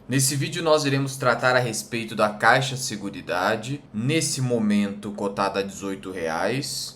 Nesse vídeo nós iremos tratar a respeito da Caixa Seguridade, nesse momento cotada a R$ 18,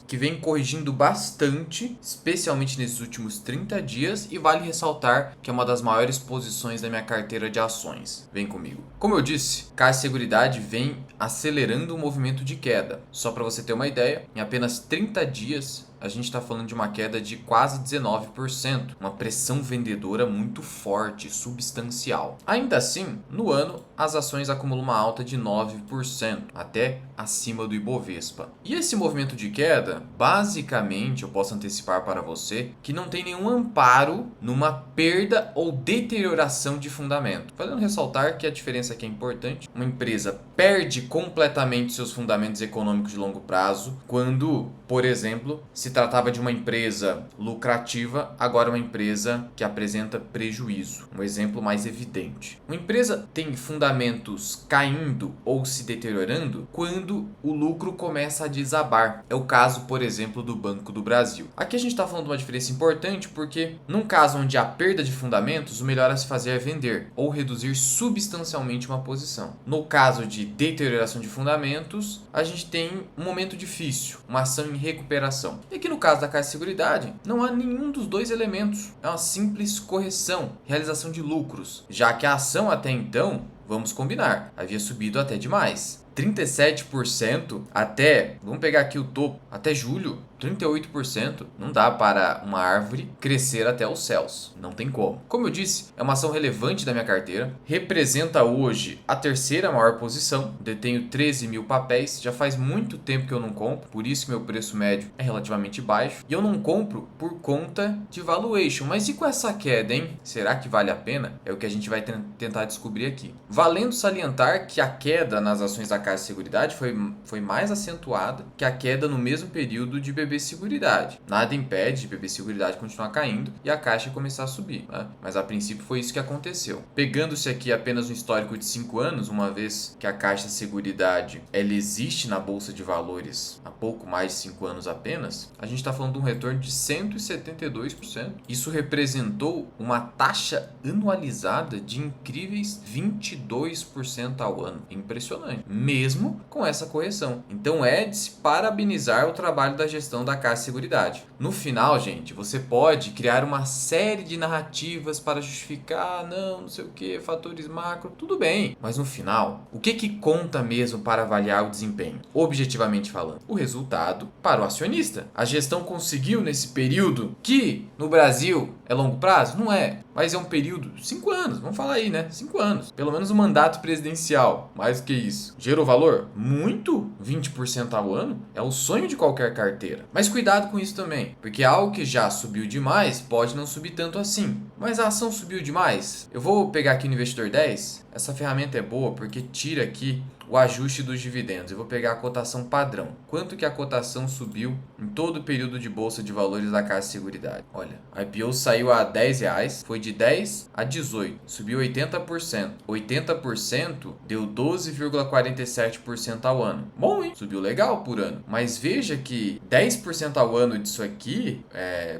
que vem corrigindo bastante, especialmente nesses últimos 30 dias, e vale ressaltar que é uma das maiores posições da minha carteira de ações. Vem comigo. Como eu disse, Caixa Seguridade vem acelerando o movimento de queda. Só para você ter uma ideia, em apenas 30 dias a gente está falando de uma queda de quase 19%, uma pressão vendedora muito forte, substancial. Ainda assim, no ano, as ações acumulam uma alta de 9%, até acima do Ibovespa. E esse movimento de queda, basicamente, eu posso antecipar para você que não tem nenhum amparo numa perda ou deterioração de fundamento. Fazendo ressaltar que a diferença aqui é importante. Uma empresa perde completamente seus fundamentos econômicos de longo prazo quando, por exemplo, se tratava de uma empresa lucrativa, agora uma empresa que apresenta prejuízo. Um exemplo mais evidente. Uma empresa tem fundamentos caindo ou se deteriorando quando o lucro começa a desabar. É o caso, por exemplo, do Banco do Brasil. Aqui a gente está falando de uma diferença importante porque, num caso onde há perda de fundamentos, o melhor a se fazer é vender ou reduzir substancialmente uma posição. No caso de deterioração de fundamentos, a gente tem um momento difícil, uma ação em recuperação. E aqui no caso da Caixa Seguridade, não há nenhum dos dois elementos. É uma simples correção, realização de lucros, já que a ação até então, vamos combinar, havia subido até demais. 37% até, vamos pegar aqui o topo, até julho, 38%. Não dá para uma árvore crescer até os céus. Não tem como. Como eu disse, é uma ação relevante da minha carteira. Representa hoje a terceira maior posição. Detenho 13 mil papéis. Já faz muito tempo que eu não compro. Por isso que meu preço médio é relativamente baixo. E eu não compro por conta de valuation. Mas e com essa queda, hein? Será que vale a pena? É o que a gente vai tentar descobrir aqui. Valendo salientar que a queda nas ações da Caixa Seguridade foi mais acentuada que a queda no mesmo período de BB Seguridade. Nada impede de BB Seguridade continuar caindo e a Caixa começar a subir, né? Mas a princípio foi isso que aconteceu. Pegando-se aqui apenas um histórico de 5 anos, uma vez que a Caixa Seguridade ela existe na Bolsa de Valores há pouco mais de 5 anos apenas, a gente está falando de um retorno de 172%. Isso representou uma taxa anualizada de incríveis 22% ao ano. Impressionante. Mesmo com essa correção. Então é de se parabenizar o trabalho da gestão da Caixa Seguridade. No final, gente, você pode criar uma série de narrativas para justificar, não sei o que, fatores macro, tudo bem. Mas no final, o que conta mesmo para avaliar o desempenho? Objetivamente falando, o resultado para o acionista. A gestão conseguiu nesse período que no Brasil é longo prazo? Não é. Mas é um período, 5 anos, vamos falar aí, né? 5 anos. Pelo menos um mandato presidencial. Mais do que isso. Gerou valor? Muito. 20% ao ano é o sonho de qualquer carteira. Mas cuidado com isso também. Porque algo que já subiu demais pode não subir tanto assim. Mas a ação subiu demais? Eu vou pegar aqui no Investidor 10. Essa ferramenta é boa porque tira aqui o ajuste dos dividendos. Eu vou pegar a cotação padrão. Quanto que a cotação subiu em todo o período de bolsa de valores da Caixa Seguridade? Olha, a IPO saiu a R$ 10, foi de 10 a 18, subiu 80%. 80% deu 12,47% ao ano. Bom, hein? Subiu legal por ano. Mas veja que 10% ao ano disso aqui,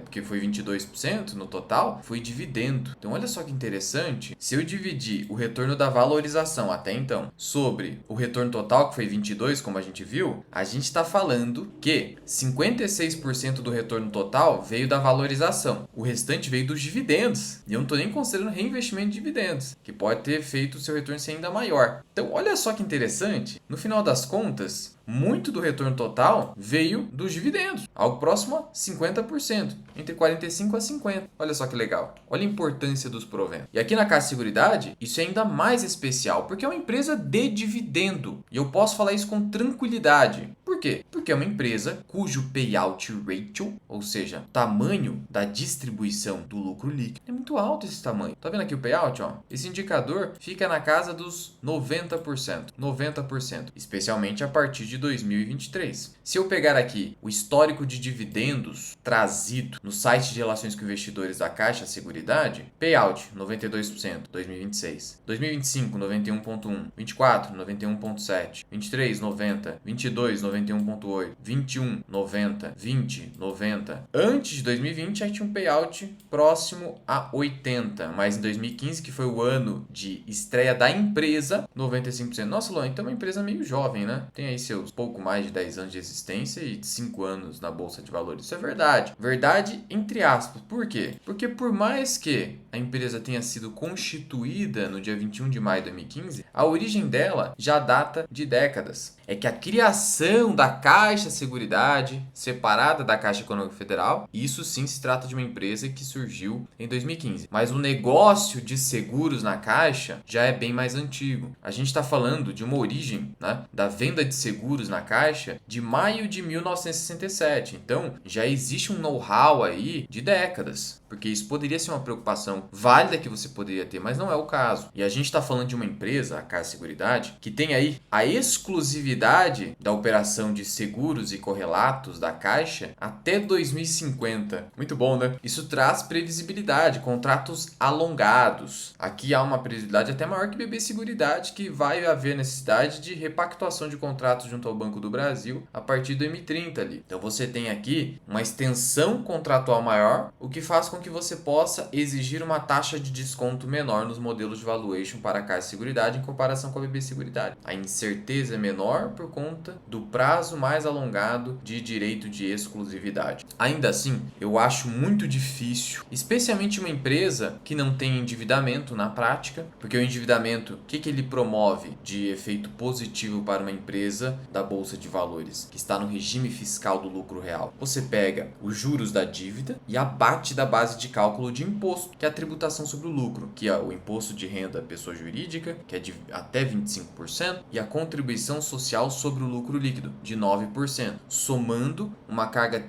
porque foi 22% no total, foi dividendo. Então olha só que interessante. Se eu dividir o retorno da valorização até então sobre o retorno total, que foi 22, como a gente viu, a gente está falando que 56% do retorno total veio da valorização. O restante veio dos dividendos. E eu não estou nem considerando reinvestimento de dividendos, que pode ter feito o seu retorno ser ainda maior. Então, olha só que interessante. No final das contas, muito do retorno total veio dos dividendos, algo próximo a 50%, entre 45% a 50%. Olha só que legal. Olha a importância dos proventos. E aqui na Caixa Seguridade, isso é ainda mais especial, porque é uma empresa de dividendo. E eu posso falar isso com tranquilidade. Por quê? Porque é uma empresa cujo payout ratio, ou seja, o tamanho da distribuição do lucro líquido, é muito alto esse tamanho. Tá vendo aqui o payout? Ó? Esse indicador fica na casa dos 90%. 90%. Especialmente a partir de 2023. Se eu pegar aqui o histórico de dividendos trazido no site de relações com investidores da Caixa Seguridade, payout 92%, 2026. 2025, 91,1%. 24, 91,7%. 23, 90%. 22, 91,8%. 91,8, 21, 90, 20, 90. Antes de 2020, aí tinha um payout próximo a 80, mas em 2015, que foi o ano de estreia da empresa, 95%. Nossa, Luan, então é uma empresa meio jovem, né? Tem aí seus pouco mais de 10 anos de existência e 5 anos na Bolsa de Valores. Isso é verdade. Verdade, entre aspas. Por quê? Porque por mais que a empresa tenha sido constituída no dia 21 de maio de 2015, a origem dela já data de décadas. É que a criação da Caixa Seguridade, separada da Caixa Econômica Federal, isso sim se trata de uma empresa que surgiu em 2015. Mas o negócio de seguros na Caixa já é bem mais antigo. A gente está falando de uma origem, né, da venda de seguros na Caixa de maio de 1967. Então, já existe um know-how aí de décadas. Porque isso poderia ser uma preocupação válida que você poderia ter, mas não é o caso. E a gente está falando de uma empresa, a Caixa Seguridade, que tem aí a exclusividade da operação de seguros e correlatos da Caixa até 2050. Muito bom, né? Isso traz previsibilidade, contratos alongados. Aqui há uma previsibilidade até maior que BB Seguridade, que vai haver necessidade de repactuação de contratos junto ao Banco do Brasil a partir do M30 ali. Então você tem aqui uma extensão contratual maior, o que faz com que você possa exigir uma taxa de desconto menor nos modelos de valuation para a Caixa Seguridade em comparação com a BB Seguridade. A incerteza é menor por conta do prazo mais alongado de direito de exclusividade. Ainda assim, eu acho muito difícil, especialmente uma empresa que não tem endividamento na prática, porque o endividamento, o que ele promove de efeito positivo para uma empresa da Bolsa de Valores, que está no regime fiscal do lucro real? Você pega os juros da dívida e abate da base de cálculo de imposto, que é a tributação sobre o lucro, que é o imposto de renda pessoa jurídica, que é de até 25%, e a contribuição social sobre o lucro líquido, de 9%, somando uma carga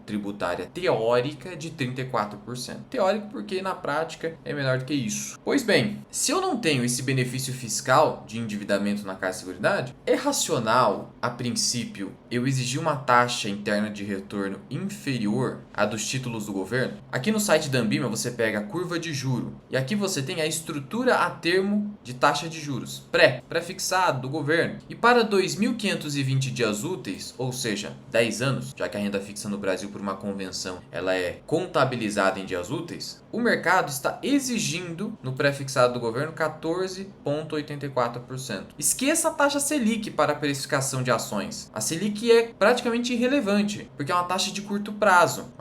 tributária teórica de 34%. Teórico porque na prática é menor do que isso. Pois bem, se eu não tenho esse benefício fiscal de endividamento na Caixa Seguridade, é racional, a princípio, eu exigir uma taxa interna de retorno inferior à dos títulos do governo? Aqui no site da Ambima você pega a curva de juro e aqui você tem a estrutura a termo de taxa de juros pré-fixado do governo. E para 2.520 dias úteis, ou seja, 10 anos, já que a renda fixa no Brasil por uma convenção ela é contabilizada em dias úteis, o mercado está exigindo no pré-fixado do governo 14,84%. Esqueça a taxa Selic para a precificação de ações. A Selic é praticamente irrelevante, porque é uma taxa de curto prazo.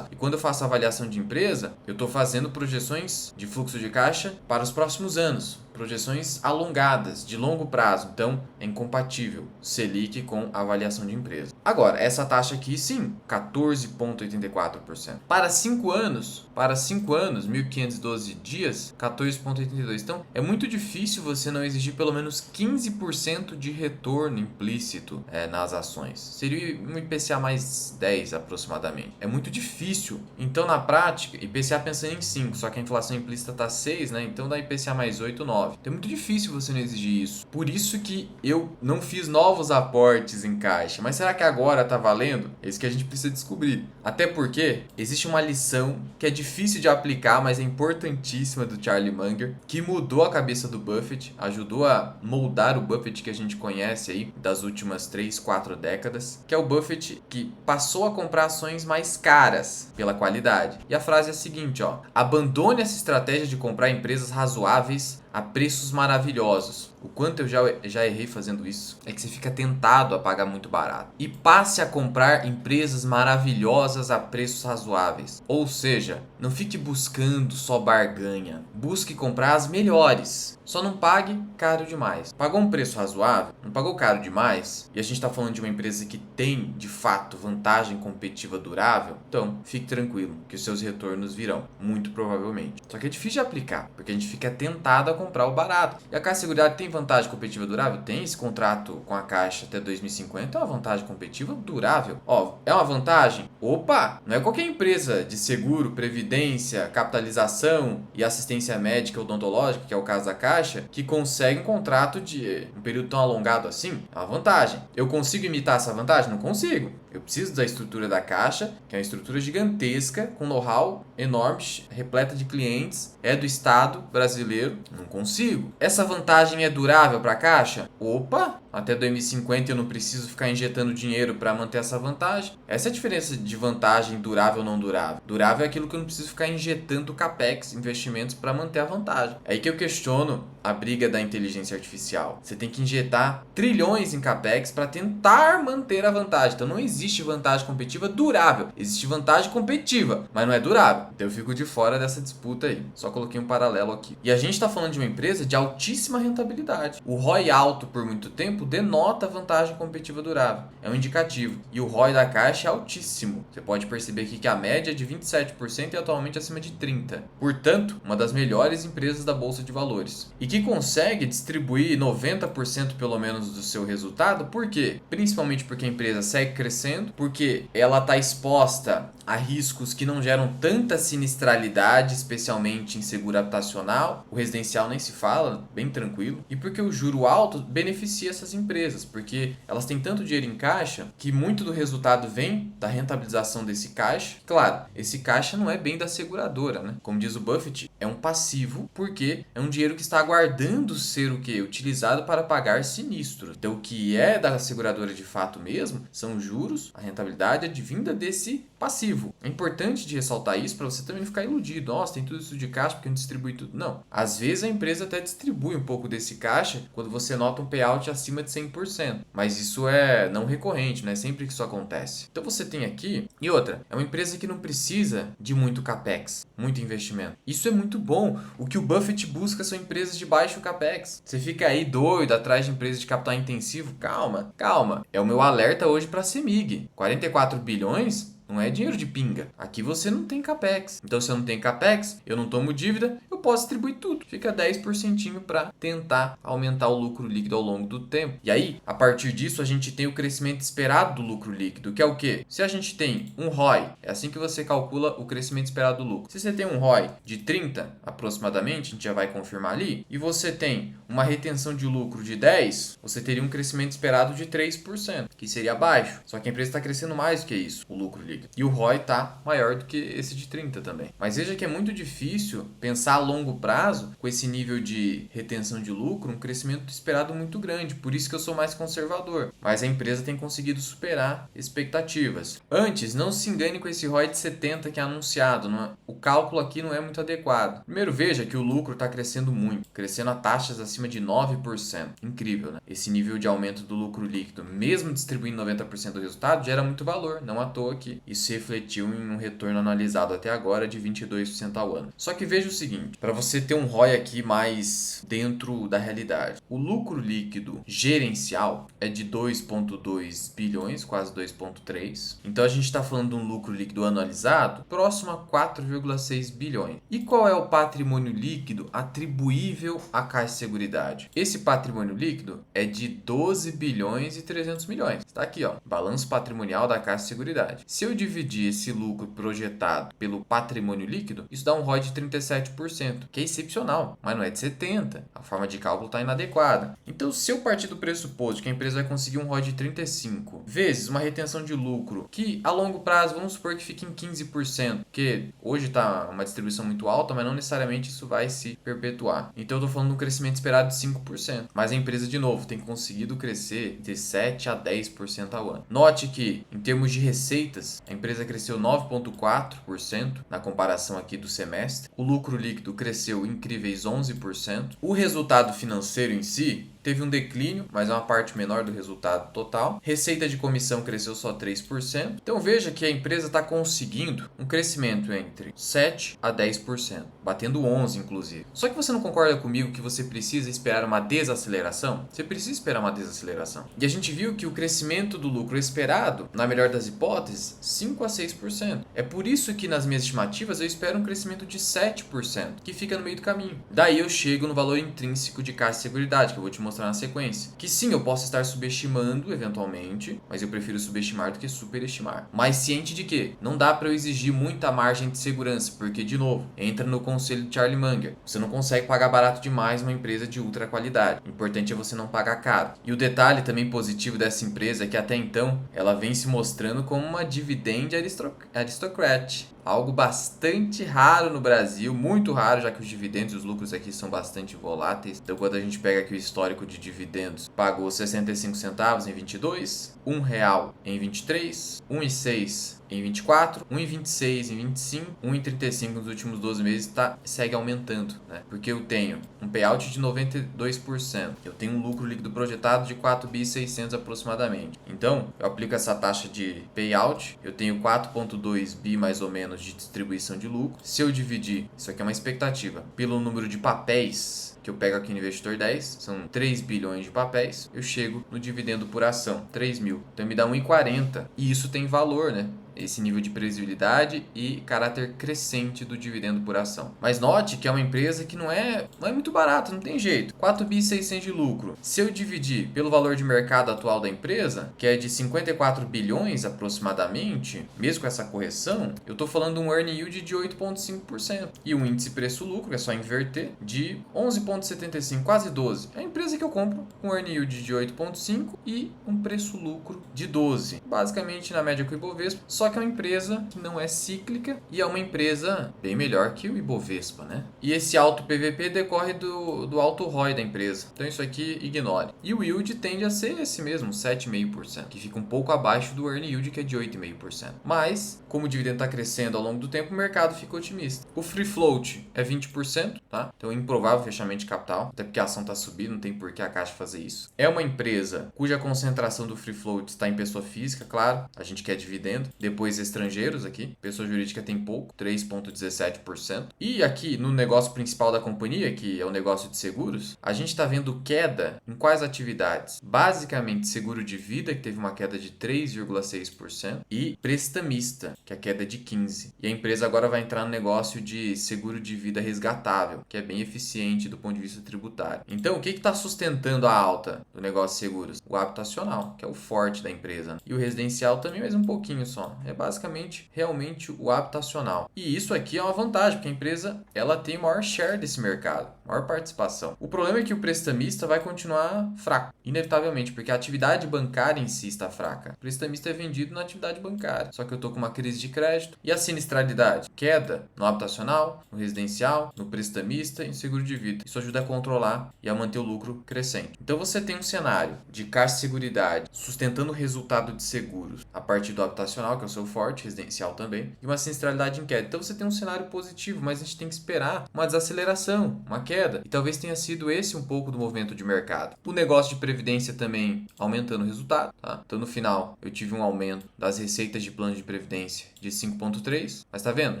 E quando eu faço a avaliação de empresa, eu estou fazendo projeções de fluxo de caixa para os próximos anos. Projeções alongadas, de longo prazo. Então, é incompatível Selic com avaliação de empresa. Agora, essa taxa aqui, sim, 14,84%. Para 5 anos, 1.512 dias, 14,82%. Então, é muito difícil você não exigir pelo menos 15% de retorno implícito nas ações. Seria um IPCA mais 10 aproximadamente. É muito difícil. Então, na prática, IPCA pensando em 5, só que a inflação implícita está 6, né? Então dá IPCA mais 8, 9. Então é muito difícil você não exigir isso. Por isso que eu não fiz novos aportes em caixa. Mas será que agora tá valendo? É isso que a gente precisa descobrir. Até porque existe uma lição que é difícil de aplicar, mas é importantíssima do Charlie Munger, que mudou a cabeça do Buffett, ajudou a moldar o Buffett que a gente conhece aí das últimas 3, 4 décadas, que é o Buffett que passou a comprar ações mais caras pela qualidade. E a frase é a seguinte, ó: abandone essa estratégia de comprar empresas razoáveis a preços maravilhosos. O quanto eu já errei fazendo isso é que você fica tentado a pagar muito barato. E passe a comprar empresas maravilhosas a preços razoáveis. Ou seja, não fique buscando só barganha. Busque comprar as melhores. Só não pague caro demais. Pagou um preço razoável? Não pagou caro demais? E a gente está falando de uma empresa que tem, de fato, vantagem competitiva durável? Então, fique tranquilo, que os seus retornos virão, muito provavelmente. Só que é difícil de aplicar, porque a gente fica tentado a comprar o barato. E a Caixa Seguridade tem vantagem competitiva durável? Tem. Esse contrato com a Caixa até 2050 é uma vantagem competitiva durável. Ó, é uma vantagem? Opa! Não é qualquer empresa de seguro, previdência, capitalização e assistência médica odontológica, que é o caso da Caixa, caixa que consegue um contrato de um período tão alongado assim. É uma vantagem. Eu consigo imitar essa vantagem? Não consigo. Eu preciso da estrutura da Caixa, que é uma estrutura gigantesca, com know-how enorme, repleta de clientes, é do Estado brasileiro. Não consigo. Essa vantagem é durável para a Caixa? Opa! Até 2050 eu não preciso ficar injetando dinheiro para manter essa vantagem. Essa é a diferença de vantagem durável ou não durável. Durável é aquilo que eu não preciso ficar injetando capex, investimentos, para manter a vantagem. É aí que eu questiono a briga da inteligência artificial. Você tem que injetar trilhões em capex para tentar manter a vantagem. Então não existe vantagem competitiva durável. Existe vantagem competitiva, mas não é durável. Então eu fico de fora dessa disputa aí. Só coloquei um paralelo aqui. E a gente está falando de uma empresa de altíssima rentabilidade. O ROI alto por muito tempo denota vantagem competitiva durável. É um indicativo. E o ROI da Caixa é altíssimo. Você pode perceber aqui que a média é de 27% e atualmente acima de 30%. Portanto, uma das melhores empresas da Bolsa de Valores. E que consegue distribuir 90% pelo menos do seu resultado. Por quê? Principalmente porque a empresa segue crescendo, porque ela está exposta a riscos que não geram tanta sinistralidade, especialmente em seguro habitacional. O residencial nem se fala, bem tranquilo. E porque o juro alto beneficia essas empresas, porque elas têm tanto dinheiro em caixa que muito do resultado vem da rentabilização desse caixa. Claro, esse caixa não é bem da seguradora, né? Como diz o Buffett, é um passivo, porque é um dinheiro que está aguardando ser o quê? Utilizado para pagar sinistros. Então o que é da seguradora de fato mesmo são juros, a rentabilidade advinda desse passivo. É importante de ressaltar isso para você também não ficar iludido. Nossa, tem tudo isso de caixa porque não distribui tudo. Não. Às vezes a empresa até distribui um pouco desse caixa quando você nota um payout acima de 100%. Mas isso é não recorrente, não é sempre que isso acontece. Então você tem aqui... E outra, é uma empresa que não precisa de muito capex, muito investimento. Isso é muito bom. O que o Buffett busca são empresas de baixo capex. Você fica aí doido atrás de empresas de capital intensivo? Calma, calma. É o meu alerta hoje para a CEMIG. 44 bilhões... Não é dinheiro de pinga. Aqui você não tem capex. Então, se eu não tenho capex, eu não tomo dívida, eu posso distribuir tudo. Fica 10% para tentar aumentar o lucro líquido ao longo do tempo. E aí, a partir disso, a gente tem o crescimento esperado do lucro líquido, que é o quê? Se a gente tem um ROI, é assim que você calcula o crescimento esperado do lucro. Se você tem um ROI de 30 aproximadamente, a gente já vai confirmar ali, e você tem uma retenção de lucro de 10, você teria um crescimento esperado de 3%, que seria baixo. Só que a empresa está crescendo mais do que isso, o lucro líquido. E o ROI está maior do que esse de 30 também. Mas veja que é muito difícil pensar a longo prazo com esse nível de retenção de lucro, um crescimento esperado muito grande. Por isso que eu sou mais conservador. Mas a empresa tem conseguido superar expectativas. Antes, não se engane com esse ROI de 70 que é anunciado. Não é? O cálculo aqui não é muito adequado. Primeiro, veja que o lucro está crescendo muito. Crescendo a taxas acima de 9%. Incrível, né? Esse nível de aumento do lucro líquido, mesmo distribuindo 90% do resultado, gera muito valor. Não à toa aqui. Isso se refletiu em um retorno analisado até agora de 22% ao ano. Só que veja o seguinte, para você ter um ROI aqui mais dentro da realidade. O lucro líquido gerencial é de 2,2 bilhões, quase 2,3. Então a gente está falando de um lucro líquido anualizado próximo a 4,6 bilhões. E qual é o patrimônio líquido atribuível à Caixa de Seguridade? Esse patrimônio líquido é de 12 bilhões e 300 milhões. Está aqui, ó, balanço patrimonial da Caixa de Seguridade. Se eu dividir esse lucro projetado pelo patrimônio líquido, isso dá um ROI de 37%, que é excepcional, mas não é de 70%. A forma de cálculo está inadequada. Então, se eu partir do pressuposto que a empresa vai conseguir um ROI de 35%, vezes uma retenção de lucro que a longo prazo, vamos supor que fique em 15%, porque hoje está uma distribuição muito alta, mas não necessariamente isso vai se perpetuar. Então, eu estou falando de um crescimento esperado de 5%. Mas a empresa, de novo, tem conseguido crescer de 7% a 10% ao ano. Note que, em termos de receitas, a empresa cresceu 9,4% na comparação aqui do semestre. O lucro líquido cresceu incríveis 11%. O resultado financeiro em si teve um declínio, mas é uma parte menor do resultado total. Receita de comissão cresceu só 3%. Então veja que a empresa está conseguindo um crescimento entre 7% a 10%, batendo 11% inclusive. Só que você não concorda comigo que você precisa esperar uma desaceleração? Você precisa esperar uma desaceleração. E a gente viu que o crescimento do lucro esperado, na melhor das hipóteses, 5% a 6%. É por isso que nas minhas estimativas eu espero um crescimento de 7%, que fica no meio do caminho. Daí eu chego no valor intrínseco de Caixa de Seguridade, que eu vou te mostrar na sequência. Que sim, eu posso estar subestimando eventualmente, mas eu prefiro subestimar do que superestimar. Mas ciente de que não dá para eu exigir muita margem de segurança, porque, de novo, entra no conselho de Charlie Munger. Você não consegue pagar barato demais uma empresa de ultra qualidade. O importante é você não pagar caro. E o detalhe também positivo dessa empresa é que até então ela vem se mostrando como uma dividend aristocrat. Algo bastante raro no Brasil, muito raro, já que os dividendos e os lucros aqui são bastante voláteis. Então, quando a gente pega aqui o histórico de dividendos, pagou 65 centavos em 22, R$1 em 23, 1,06 em 24, 1,26 em 25, 1,35 nos últimos 12 meses, segue aumentando, né? Porque eu tenho um payout de 92%, eu tenho um lucro líquido projetado de 4.600 aproximadamente. Então, eu aplico essa taxa de payout, eu tenho 4,2 bi mais ou menos de distribuição de lucro. Se eu dividir, isso aqui é uma expectativa, pelo número de papéis que eu pego aqui no Investidor 10, são 3 bilhões de papéis, eu chego no dividendo por ação, 3 mil. Então me dá 1,40. E isso tem valor, né? Esse nível de previsibilidade e caráter crescente do dividendo por ação. Mas note que é uma empresa que não é muito barata, não tem jeito. 4.600 de lucro. Se eu dividir pelo valor de mercado atual da empresa, que é de 54 bilhões aproximadamente, mesmo com essa correção, eu estou falando de um earning yield de 8,5%. E um índice preço-lucro, é só inverter, de 11,75, quase 12. É a empresa que eu compro com um earning yield de 8,5 e um preço-lucro de 12. Basicamente na média com o Ibovespa, só que é uma empresa que não é cíclica e é uma empresa bem melhor que o Ibovespa, né? E esse alto PVP decorre do alto ROI da empresa. Então isso aqui ignore. E o yield tende a ser esse mesmo, 7,5%, que fica um pouco abaixo do earning yield, que é de 8,5%. Mas, como o dividendo está crescendo ao longo do tempo, o mercado fica otimista. O free float é 20%, tá? Então improvável fechamento de capital, até porque a ação está subindo, não tem por que a Caixa fazer isso. É uma empresa cuja concentração do free float está em pessoa física, claro, a gente quer dividendo. Depois estrangeiros aqui, pessoa jurídica tem pouco, 3,17%. E aqui no negócio principal da companhia, que é o negócio de seguros, a gente está vendo queda em quais atividades? Basicamente seguro de vida, que teve uma queda de 3,6%, e prestamista, que é a queda de 15%. E a empresa agora vai entrar no negócio de seguro de vida resgatável, que é bem eficiente do ponto de vista tributário. Então, o que está sustentando a alta do negócio de seguros? O habitacional, que é o forte da empresa. E o residencial também, mas um pouquinho só. É basicamente realmente o habitacional. E isso aqui é uma vantagem, porque a empresa ela tem maior share desse mercado, maior participação. O problema é que o prestamista vai continuar fraco, inevitavelmente, porque a atividade bancária em si está fraca. O prestamista é vendido na atividade bancária. Só que eu estou com uma crise de crédito. E a sinistralidade? Queda no habitacional, no residencial, no prestamista e no seguro de vida. Isso ajuda a controlar e a manter o lucro crescente. Então você tem um cenário de Caixa de Seguridade sustentando o resultado de seguros a partir do habitacional, que é o seu forte, residencial também, e uma sinistralidade em queda. Então você tem um cenário positivo, mas a gente tem que esperar uma desaceleração, uma queda. E talvez tenha sido esse um pouco do movimento de mercado. O negócio de previdência também aumentando o resultado, tá? Então no final eu tive um aumento das receitas de plano de previdência de 5,3, mas tá vendo?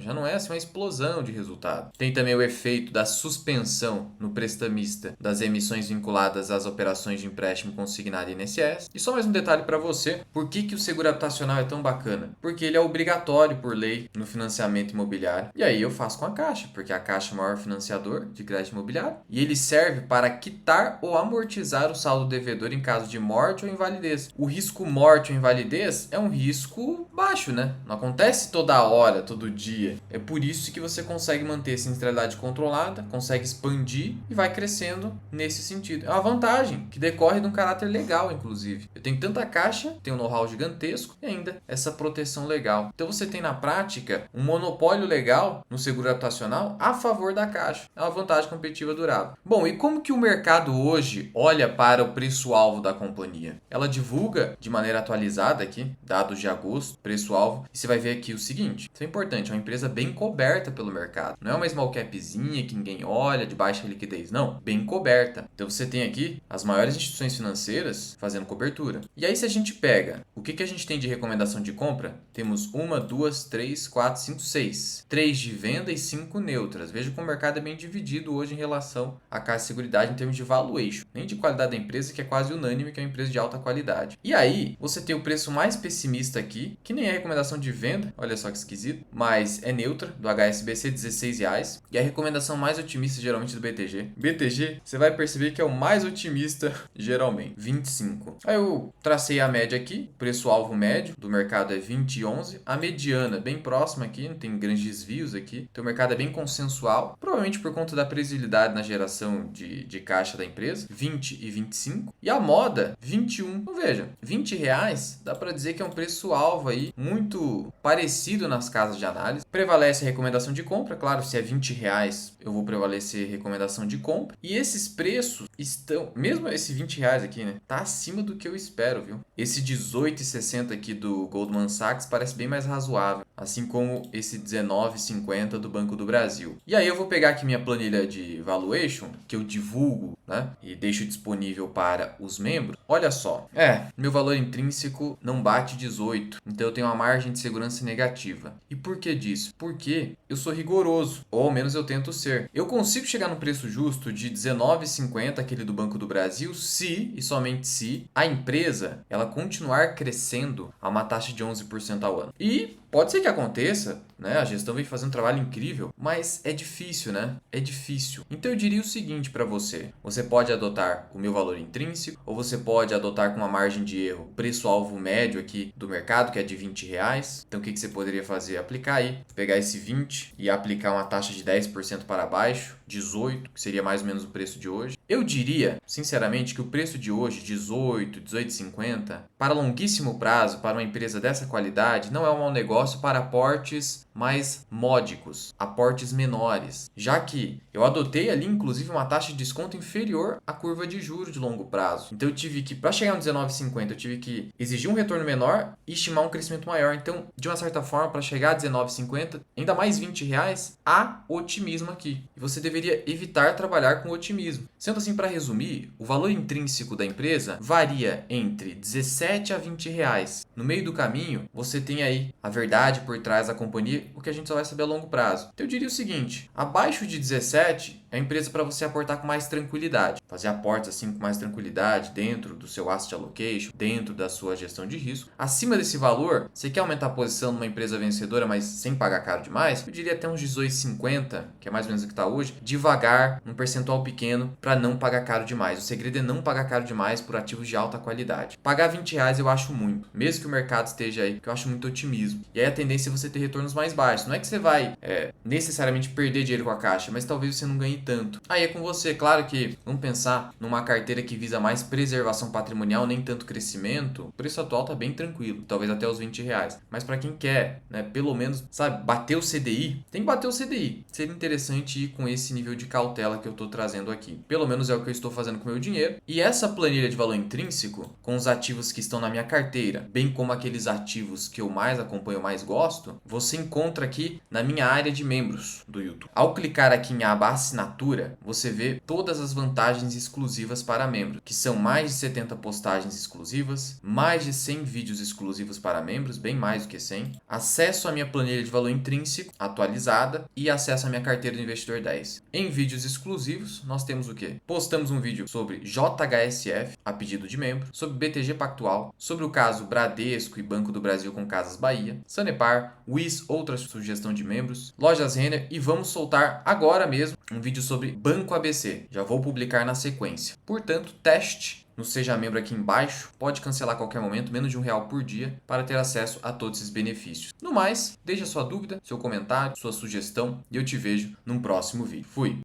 Já não é assim uma explosão de resultado. Tem também o efeito da suspensão no prestamista das emissões vinculadas às operações de empréstimo consignado INSS. E só mais um detalhe para você, por que o seguro habitacional é tão bacana? Porque ele é obrigatório por lei no financiamento imobiliário. E aí eu faço com a Caixa, porque a Caixa é o maior financiador de crédito imobiliário. E ele serve para quitar ou amortizar o saldo devedor em caso de morte ou invalidez. O risco morte ou invalidez é um risco baixo, né? Não acontece toda hora, todo dia. É por isso que você consegue manter a sinistralidade controlada, consegue expandir e vai crescendo nesse sentido. É uma vantagem que decorre de um caráter legal, inclusive. Eu tenho tanta Caixa, tenho um know-how gigantesco e ainda essa proteção legal. Então você tem na prática um monopólio legal no seguro habitacional a favor da Caixa. É uma vantagem competitiva durável. Bom, e como que o mercado hoje olha para o preço-alvo da companhia? Ela divulga de maneira atualizada aqui, dados de agosto, preço-alvo, e você vai ver aqui o seguinte, isso é importante, é uma empresa bem coberta pelo mercado. Não é uma small capzinha que ninguém olha, de baixa liquidez, não, bem coberta. Então você tem aqui as maiores instituições financeiras fazendo cobertura. E aí se a gente pega, o que a gente tem de recomendação de compra? Temos 1, 2, 3, 4, 5, 6. 3 de venda e 5 neutras. Veja como o mercado é bem dividido hoje em relação à Caixa de Seguridade em termos de valuation, nem de qualidade da empresa, que é quase unânime que é uma empresa de alta qualidade. E aí, você tem o preço mais pessimista aqui, que nem é recomendação de venda, olha só que esquisito, mas é neutra, do HSBC, R$16, e a recomendação mais otimista geralmente do BTG. BTG, você vai perceber que é o mais otimista geralmente, 25. Aí eu tracei a média aqui, preço-alvo médio do mercado é 20,11, a mediana bem próxima aqui, não tem grandes desvios aqui, então o mercado é bem consensual, provavelmente por conta da previsibilidade na geração de caixa da empresa, 20 e 25, e a moda, 21. Então veja, R$20 dá para dizer que é um preço-alvo aí muito parecido nas casas de análise. Prevalece a recomendação de compra, claro, se é R$20 eu vou prevalecer recomendação de compra. E esses preços estão, mesmo esse R$20 aqui, né, tá acima do que eu espero, viu? Esse 18,60 aqui do Goldman Sachs parece bem mais razoável, assim como esse 19,50 do Banco do Brasil. E aí eu vou pegar aqui minha planilha de valuation, que eu divulgo, né, e deixo disponível para os membros. Olha só, meu valor intrínseco não bate 18, então eu tenho uma margem de segurança negativa. E por que disso? Porque eu sou rigoroso, ou ao menos eu tento ser. Eu consigo chegar no preço justo de R$19,50, aquele do Banco do Brasil, se e somente se a empresa ela continuar crescendo a uma taxa de 11% ao ano. E pode ser que aconteça, né? A gestão vem fazendo um trabalho incrível, mas é difícil, né? É difícil. Então eu diria o seguinte para você: você pode adotar o meu valor intrínseco, ou você pode adotar com uma margem de erro preço-alvo médio aqui do mercado, que é de R$20. Então o que você poderia fazer? Aplicar aí, pegar esse 20 e aplicar uma taxa de 10% para baixo, 18, que seria mais ou menos o preço de hoje. Eu diria, sinceramente, que o preço de hoje, 18, 18,50, para longuíssimo prazo, para uma empresa dessa qualidade, não é um mau negócio para aportes mais módicos, aportes menores, já que eu adotei ali inclusive uma taxa de desconto inferior à curva de juros de longo prazo. Então eu tive que, para chegar no 19,50, eu tive que exigir um retorno menor e estimar um crescimento maior. Então, de uma certa forma, para chegar a 19,50, ainda mais R$20, há otimismo aqui. E você deveria evitar trabalhar com otimismo. Sendo assim, para resumir, o valor intrínseco da empresa varia entre 17 a R$20. No meio do caminho, você tem aí a verdade por trás da companhia, o que a gente só vai saber a longo prazo. Então eu diria o seguinte: abaixo de 17 é a empresa para você aportar com mais tranquilidade, fazer aportes assim com mais tranquilidade dentro do seu asset allocation, dentro da sua gestão de risco. Acima desse valor, você quer aumentar a posição numa empresa vencedora, mas sem pagar caro demais? Eu diria até uns 18,50, que é mais ou menos o que está hoje, devagar, num percentual pequeno, para não pagar caro demais. O segredo é não pagar caro demais por ativos de alta qualidade. Pagar R$20 eu acho muito, mesmo que o mercado esteja aí, que eu acho muito otimismo. E aí a tendência é você ter retornos mais baixos. Não é que você vai necessariamente perder dinheiro com a caixa, mas talvez você não ganhe tanto. Aí é com você. Claro que vamos pensar numa carteira que visa mais preservação patrimonial, nem tanto crescimento. O preço atual tá bem tranquilo, talvez até os R$20. Mas para quem quer, né, pelo menos, sabe, bater o CDI, tem que bater o CDI. Seria interessante ir com esse nível de cautela que eu tô trazendo aqui. Pelo menos é o que eu estou fazendo com o meu dinheiro. E essa planilha de valor intrínseco, com os ativos que estão na minha carteira, bem como aqueles ativos que eu mais acompanho, mais gosto, você encontra aqui na minha área de membros do YouTube. Ao clicar aqui em aba assinatura, você vê todas as vantagens exclusivas para membros, que são mais de 70 postagens exclusivas, mais de 100 vídeos exclusivos para membros, bem mais do que 100, acesso à minha planilha de valor intrínseco atualizada e acesso à minha carteira do Investidor 10. Em vídeos exclusivos, nós temos o quê? Postamos um vídeo sobre JHSF, a pedido de membro, sobre BTG Pactual, sobre o caso Bradesco e Banco do Brasil com Casas Bahia, Sanepar, WIS, outra sugestão de membros, Lojas Renner, e vamos soltar agora mesmo um vídeo sobre Banco ABC. Já vou publicar na sequência. Portanto, teste no Seja Membro aqui embaixo. Pode cancelar a qualquer momento, menos de R$1 por dia, para ter acesso a todos esses benefícios. No mais, deixe a sua dúvida, seu comentário, sua sugestão e eu te vejo num próximo vídeo. Fui!